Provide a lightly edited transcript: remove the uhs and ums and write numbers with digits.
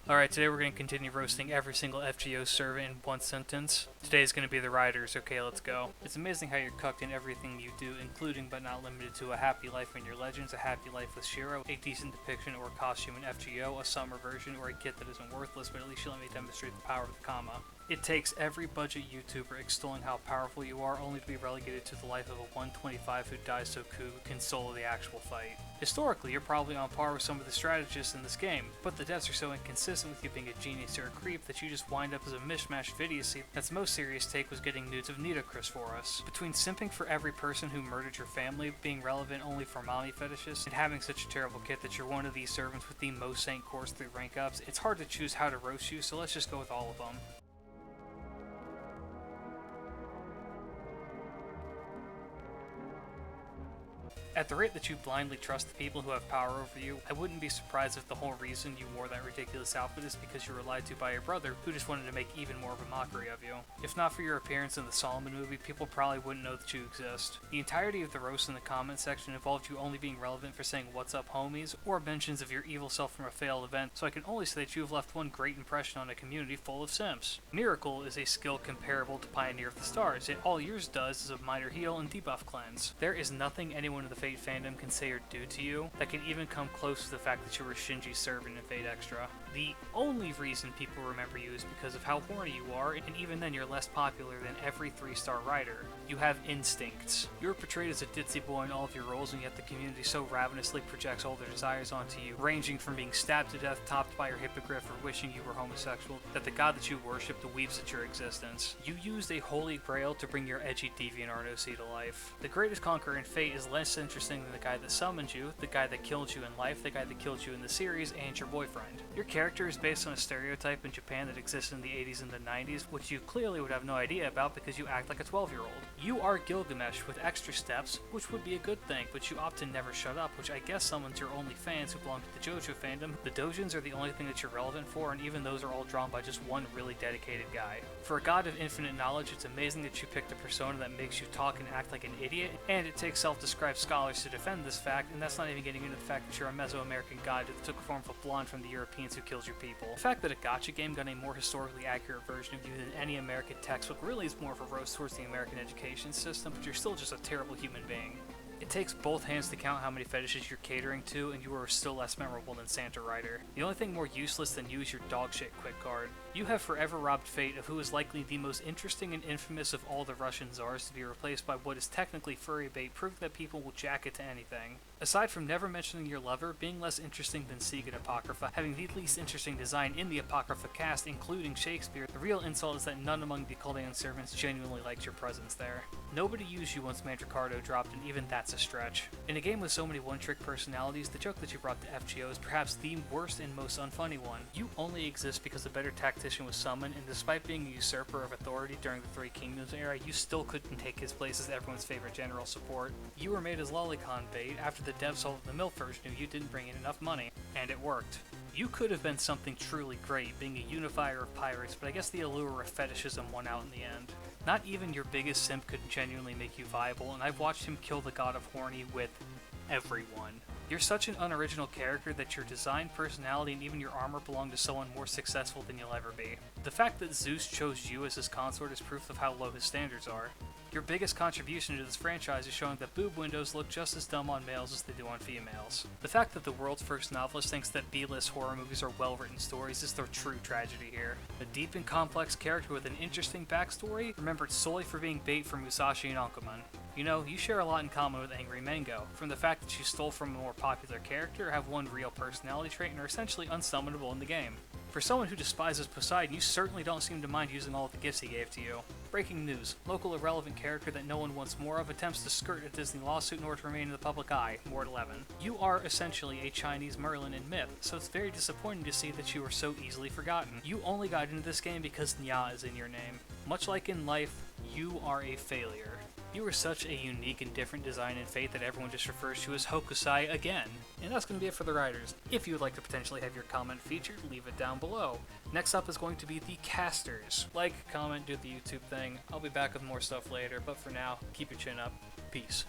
Alright, today we're going to continue roasting every single FGO server in one sentence. Today is going to be the Riders. Okay, let's go. It's amazing how you're cucked in everything you do, including but not limited to a happy life in your legends, a happy life with Shiro, a decent depiction or costume in FGO, a summer version, or a kit that isn't worthless, but at least you let me demonstrate the power of the comma. It takes every budget YouTuber extolling how powerful you are only to be relegated to the life of a 125 who dies so Ku can solo the actual fight. Historically, you're probably on par with some of the strategists in this game, but the devs are so inconsistent with you being a genius or a creep that you just wind up as a mishmash idiocy that's most serious take was getting nudes of Nitocris for us. Between simping for every person who murdered your family, being relevant only for mommy fetishes, and having such a terrible kit that you're one of these servants with the most Saint cores through rank ups, it's hard to choose how to roast you, so let's just go with all of them. At the rate that you blindly trust the people who have power over you, I wouldn't be surprised if the whole reason you wore that ridiculous outfit is because you were lied to by your brother, who just wanted to make even more of a mockery of you. If not for your appearance in the Solomon movie, people probably wouldn't know that you exist. The entirety of the roast in the comment section involved you only being relevant for saying "what's up homies," or mentions of your evil self from a failed event, so I can only say that you have left one great impression on a community full of simps. Miracle is a skill comparable to Pioneer of the Stars, yet all yours does is a minor heal and debuff cleanse. There is nothing anyone in the Fate fandom can say or do to you that can even come close to the fact that you were Shinji's servant in Fate Extra. The only reason people remember you is because of how horny you are, and even then you're less popular than every 3-star writer. You have instincts. You're portrayed as a ditzy boy in all of your roles, and yet the community so ravenously projects all their desires onto you, ranging from being stabbed to death, topped by your hippogriff, or wishing you were homosexual, that the god that you worshipped weeps at your existence. You used a holy grail to bring your edgy deviant RNOC to life. The greatest conqueror in Fate is less interesting than the guy that summoned you, the guy that killed you in life, the guy that killed you in the series, and your boyfriend. Your character is based on a stereotype in Japan that existed in the 80s and the 90s, which you clearly would have no idea about because you act like a 12-year-old. You are Gilgamesh with extra steps, which would be a good thing, but you opt to never shut up, which I guess summons your only fans who belong to the JoJo fandom. The dojins are the only thing that you're relevant for, and even those are all drawn by just one really dedicated guy. For a god of infinite knowledge, it's amazing that you picked a persona that makes you talk and act like an idiot, and it takes self-described scholars to defend this fact, and that's not even getting into the fact that you're a Mesoamerican god that took the form of a blonde from the Europeans who killed your people. The fact that a gacha game got a more historically accurate version of you than any American textbook really is more of a roast towards the American education system, but you're still just a terrible human being. It takes both hands to count how many fetishes you're catering to, and you are still less memorable than Santa Rider. The only thing more useless than you is your dogshit quick card. You have forever robbed Fate of who is likely the most interesting and infamous of all the Russian czars to be replaced by what is technically furry bait, proving that people will jack it to anything. Aside from never mentioning your lover, being less interesting than Sieg in Apocrypha, having the least interesting design in the Apocrypha cast, including Shakespeare, the real insult is that none among the Chaldean servants genuinely liked your presence there. Nobody used you once Mandricardo dropped, and even that's a stretch. In a game with so many one-trick personalities, the joke that you brought to FGO is perhaps the worst and most unfunny one. You only exist because a better tactician was summoned, and despite being a usurper of authority during the Three Kingdoms era, you still couldn't take his place as everyone's favorite general support. You were made as Lolicon bait after the devs saw that the MILF version knew you didn't bring in enough money, and it worked. You could have been something truly great, being a unifier of pirates, but I guess the allure of fetishism won out in the end. Not even your biggest simp could genuinely make you viable, and I've watched him kill the god of horny with everyone. You're such an unoriginal character that your design, personality, and even your armor belong to someone more successful than you'll ever be. The fact that Zeus chose you as his consort is proof of how low his standards are. Your biggest contribution to this franchise is showing that boob windows look just as dumb on males as they do on females. The fact that the world's first novelist thinks that B-list horror movies are well-written stories is the true tragedy here. A deep and complex character with an interesting backstory, remembered solely for being bait for Musashi and Ankuman. You know, you share a lot in common with Angry Mango, from the fact that you stole from a more popular character, have one real personality trait, and are essentially unsummonable in the game. For someone who despises Poseidon, you certainly don't seem to mind using all of the gifts he gave to you. Breaking news. Local irrelevant character that no one wants more of attempts to skirt a Disney lawsuit in order to remain in the public eye. Mort 11. You are essentially a Chinese Merlin in myth, so it's very disappointing to see that you are so easily forgotten. You only got into this game because Nya is in your name. Much like in life, you are a failure. You are such a unique and different design in Fate that everyone just refers to as Hokusai again. And that's going to be it for the Riders. If you would like to potentially have your comment featured, leave it down below. Next up is going to be the Casters. Like, comment, do the YouTube thing. I'll be back with more stuff later, but for now, keep your chin up. Peace.